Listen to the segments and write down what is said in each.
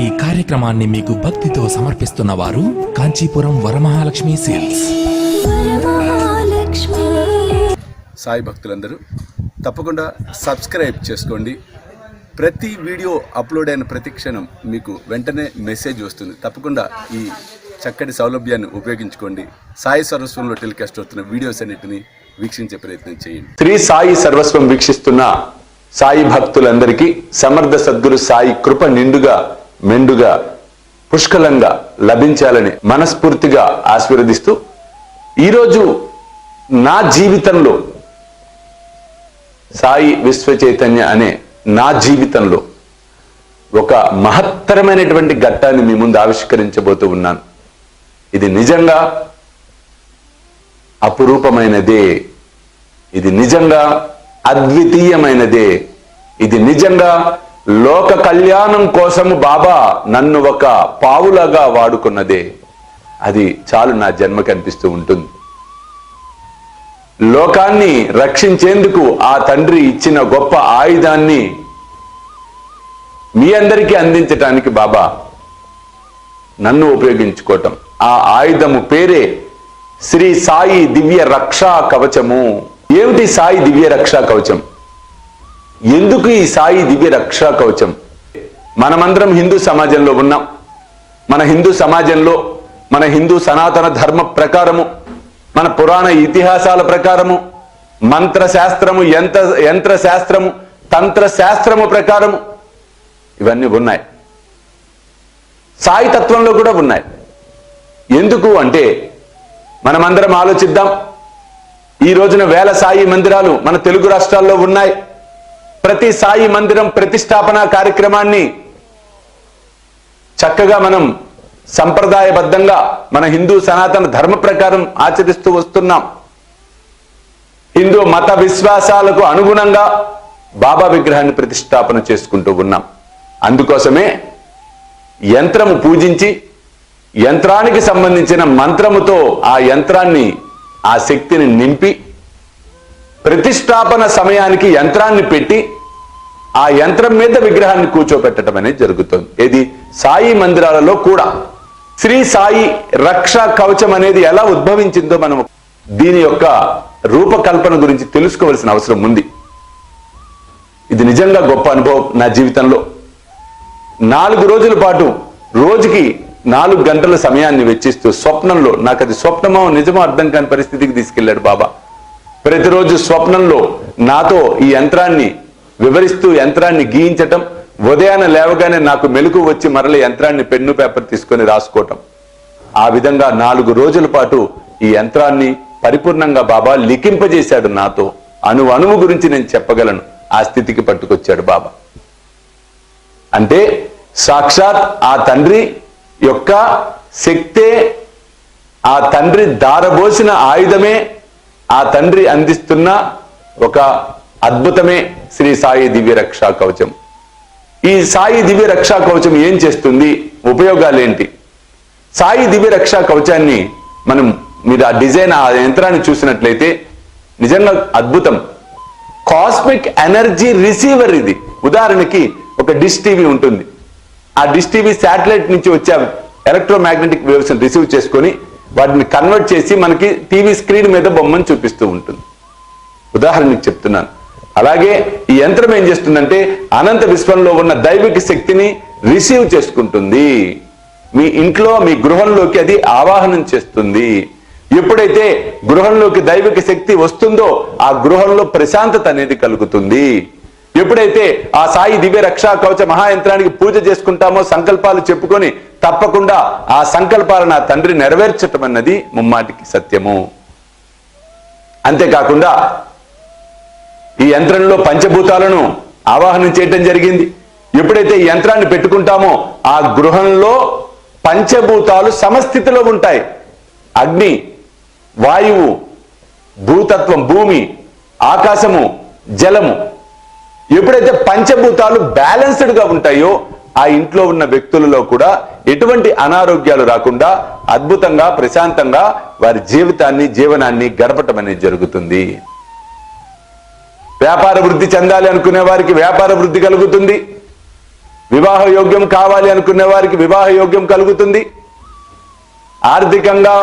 ఈ కార్యక్రమాన్ని మీకు భక్తితో సమర్పిస్తున్న వారు కాంచీపురం వరమహాలక్ష్మి సేల్స్. సాయి భక్తులందరూ తప్పకుండా సబ్స్క్రైబ్ చేసుకోండి. ప్రతి వీడియో అప్లోడ్ అయిన ప్రతి క్షణం మీకు వెంటనే మెసేజ్ వస్తుంది. తప్పకుండా ఈ చక్కటి సౌలభ్యాన్ని ఉపయోగించుకోండి. సాయి సర్వస్వంలో టెలికాస్ట్ అవుతున్న వీడియోస్ అన్నిటిని వీక్షించే ప్రయత్నం చేయండి. శ్రీ సాయి సర్వస్వం వీక్షిస్తున్న సాయి భక్తులందరికీ సమర్థ సద్గురు సాయి కృప నిండుగా మెండుగా పుష్కలంగా లభించాలని మనస్ఫూర్తిగా ఆశీర్వదిస్తూ, ఈరోజు నా జీవితంలో సాయి విశ్వ చైతన్య అనే నా జీవితంలో ఒక మహత్తరమైనటువంటి ఘట్టాన్ని మీ ముందు ఆవిష్కరించబోతూ ఉన్నాను. ఇది నిజంగా అపురూపమైనదే, ఇది నిజంగా అద్వితీయమైనదే, ఇది నిజంగా లోక కళ్యాణం కోసము బాబా నన్ను ఒక పావులాగా వాడుకున్నదే. అది చాలు నా జన్మకి అనిపిస్తూ ఉంటుంది. లోకాన్ని రక్షించేందుకు ఆ తండ్రి ఇచ్చిన గొప్ప ఆయుధాన్ని మీ అందరికీ అందించటానికి బాబా నన్ను ఉపయోగించుకోవటం. ఆ ఆయుధము పేరే శ్రీ సాయి దివ్య రక్షా కవచము. ఏమిటి సాయి దివ్య రక్షా కవచం? ఎందుకు ఈ సాయి దివ్య రక్షా కవచం? మనమందరం హిందూ సమాజంలో ఉన్నాం. మన హిందూ సమాజంలో మన హిందూ సనాతన ధర్మ ప్రకారము, మన పురాణ ఇతిహాసాల ప్రకారము, మంత్రశాస్త్రము, యంత్రశాస్త్రము, తంత్రశాస్త్రము ప్రకారము ఇవన్నీ ఉన్నాయి. సాయి తత్వంలో కూడా ఉన్నాయి. ఎందుకు అంటే మనమందరం ఆలోచిద్దాం. ఈ రోజున వేల సాయి మందిరాలు మన తెలుగు రాష్ట్రాల్లో ఉన్నాయి. ప్రతి సాయి మందిరం ప్రతిష్టాపన కార్యక్రమాన్ని చక్కగా మనం సంప్రదాయబద్ధంగా మన హిందూ సనాతన ధర్మ ప్రకారం ఆచరిస్తూ వస్తున్నాం. హిందూ మత విశ్వాసాలకు అనుగుణంగా బాబా విగ్రహాన్ని ప్రతిష్టాపన చేసుకుంటూ ఉన్నాం. అందుకోసమే యంత్రము పూజించి యంత్రానికి సంబంధించిన మంత్రముతో ఆ యంత్రాన్ని, ఆ శక్తిని నింపి ప్రతిష్టాపన సమయానికి యంత్రాన్ని పెట్టి ఆ యంత్రం మీద విగ్రహాన్ని కూర్చోపెట్టడం అనేది జరుగుతుంది. ఇది సాయి మందిరాలలో కూడా. శ్రీ సాయి రక్షా కవచం అనేది ఎలా ఉద్భవించిందో మనం దీని యొక్క రూపకల్పన గురించి తెలుసుకోవాల్సిన అవసరం ఉంది. ఇది నిజంగా గొప్ప అనుభవం నా జీవితంలో. 4 రోజుల పాటు రోజుకి 4 గంటల సమయాన్ని వెచ్చిస్తూ స్వప్నంలో, నాకు అది స్వప్నమో నిజమో అర్థం కాని పరిస్థితికి తీసుకెళ్లాడు బాబా. ప్రతిరోజు స్వప్నంలో నాతో ఈ యంత్రాన్ని వివరిస్తూ యంత్రాన్ని గీయించటం, ఉదయాన లేవగానే నాకు మెలకు వచ్చి మరల యంత్రాన్ని పెన్ను పేపర్ తీసుకొని రాసుకోవటం. ఆ విధంగా 4 రోజుల పాటు ఈ యంత్రాన్ని పరిపూర్ణంగా బాబా లిఖింపజేశాడు నాతో. అణువు గురించి నేను చెప్పగలను. ఆ స్థితికి పట్టుకొచ్చాడు బాబా. అంటే సాక్షాత్ ఆ తండ్రి యొక్క శక్తే, ఆ తండ్రి దారబోసిన ఆయుధమే, ఆ తండ్రి అందిస్తున్న ఒక అద్భుతమే శ్రీ సాయి దివ్య రక్షా కవచం. ఈ సాయి దివ్య రక్షా కవచం ఏం చేస్తుంది? ఉపయోగాలు ఏంటి? సాయి దివ్య రక్షా కవచాన్ని మీరు ఆ డిజైన్, ఆ యంత్రాన్ని చూసినట్లయితే నిజంగా అద్భుతం. కాస్మిక్ ఎనర్జీ రిసీవర్ ఇది. ఉదాహరణకి ఒక డిష్ టీవీ ఉంటుంది. ఆ డిష్ టీవీ శాటిలైట్ నుంచి వచ్చే ఎలక్ట్రోమాగ్నెటిక్ వేవ్స్ రిసీవ్ చేసుకొని వాటిని కన్వర్ట్ చేసి మనకి టీవీ స్క్రీన్ మీద బొమ్మను చూపిస్తూ ఉంటుంది. ఉదాహరణకి చెప్తున్నాను. అలాగే ఈ యంత్రం ఏం చేస్తుందంటే అనంత విశ్వంలో ఉన్న దైవిక శక్తిని రిసీవ్ చేసుకుంటుంది. మీ ఇంట్లో, మీ గృహంలోకి అది ఆవాహనం చేస్తుంది. ఎప్పుడైతే గృహంలోకి దైవిక శక్తి వస్తుందో ఆ గృహంలో ప్రశాంతత అనేది కలుగుతుంది. ఎప్పుడైతే ఆ సాయి దివ్య రక్షా కవచ మహాయంత్రానికి పూజ చేసుకుంటామో, సంకల్పాలు చెప్పుకొని తప్పకుండా ఆ సంకల్పాలను ఆ తండ్రి నెరవేర్చటం అన్నది ముమ్మాటికి సత్యము. అంతేకాకుండా ఈ యంత్రంలో పంచభూతాలను ఆవాహనం చేయటం జరిగింది. ఎప్పుడైతే ఈ యంత్రాన్ని పెట్టుకుంటామో ఆ గృహంలో పంచభూతాలు సమస్థితిలో ఉంటాయి. అగ్ని, వాయువు, భూతత్వం, భూమి, ఆకాశము, జలము. ఎప్పుడైతే పంచభూతాలు బ్యాలెన్స్డ్ గా ఉంటాయో ఆ ఇంట్లో ఉన్న వ్యక్తులలో కూడా ఎటువంటి అనారోగ్యాలు రాకుండా అద్భుతంగా, ప్రశాంతంగా వారి జీవితాన్ని, జీవనాన్ని గడపటం అనేది జరుగుతుంది. వ్యాపార వృద్ధి చెందాలి అనుకునే వారికి వ్యాపార వృద్ధి కలుగుతుంది, వివాహ యోగ్యం కావాలి అనుకునే వారికి వివాహ యోగ్యం కలుగుతుంది, ఆర్థికంగా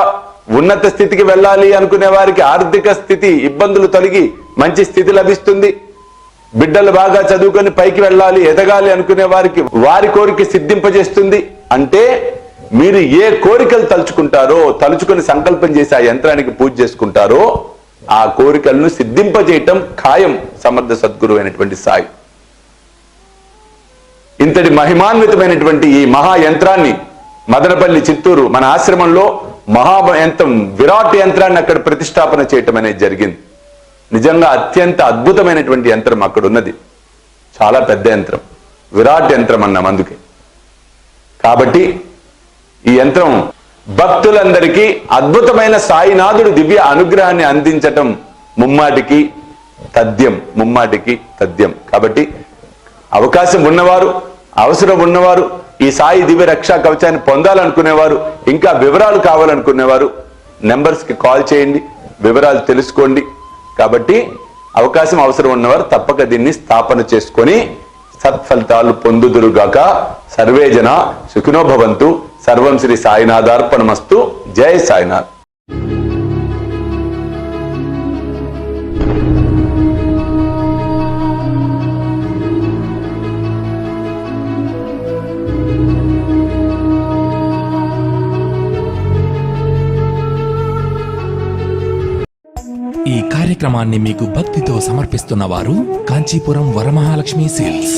ఉన్నత స్థితికి వెళ్ళాలి అనుకునే వారికి ఆర్థిక స్థితి ఇబ్బందులు తొలగి మంచి స్థితి లభిస్తుంది, బిడ్డలు బాగా చదువుకొని పైకి వెళ్ళాలి ఎదగాలి అనుకునే వారికి వారి కోరిక సిద్ధింపజేస్తుంది. అంటే మీరు ఏ కోరికలు తలుచుకుంటారో, తలుచుకొని సంకల్పం చేసి ఆ యంత్రానికి పూజ చేసుకుంటారో ఆ కోరికలను సిద్ధింపజేయటం ఖాయం సమర్థ సద్గురు అయినటువంటి సాయి. ఇంతటి మహిమాన్వితమైనటువంటి ఈ మహా యంత్రాన్ని మదనపల్లి చిత్తూరు మన ఆశ్రమంలో మహా యంత్రం విరాట్ యంత్రాన్ని అక్కడ ప్రతిష్టాపన చేయటం అనేది జరిగింది. నిజంగా అత్యంత అద్భుతమైనటువంటి యంత్రం అక్కడ ఉన్నది, చాలా పెద్ద యంత్రం, విరాట్ యంత్రం అన్నాం అందుకే. కాబట్టి ఈ యంత్రం భక్తులందరికీ అద్భుతమైన సాయినాథుడు దివ్య అనుగ్రహాన్ని అందించటం ముమ్మాటికి తథ్యం. కాబట్టి అవకాశం ఉన్నవారు, అవసరం ఉన్నవారు, ఈ సాయి దివ్య రక్షా కవచాన్ని పొందాలనుకునేవారు, ఇంకా వివరాలు కావాలనుకునేవారు నెంబర్స్ కి కాల్ చేయండి, వివరాలు తెలుసుకోండి. కాబట్టి అవసరం ఉన్నవారు తప్పక దీన్ని స్థాపన చేసుకొని సత్ఫలితాలు పొందుదురుగాక. సర్వేజన సుఖినో భవంతు. సర్వం శ్రీ సాయినాథార్పణమస్తు. జై సాయినాథ్. ఈ కార్యక్రమాన్ని మీకు భక్తితో సమర్పిస్తున్న వారు కాంచీపురం వరమహాలక్ష్మి సిల్క్స్.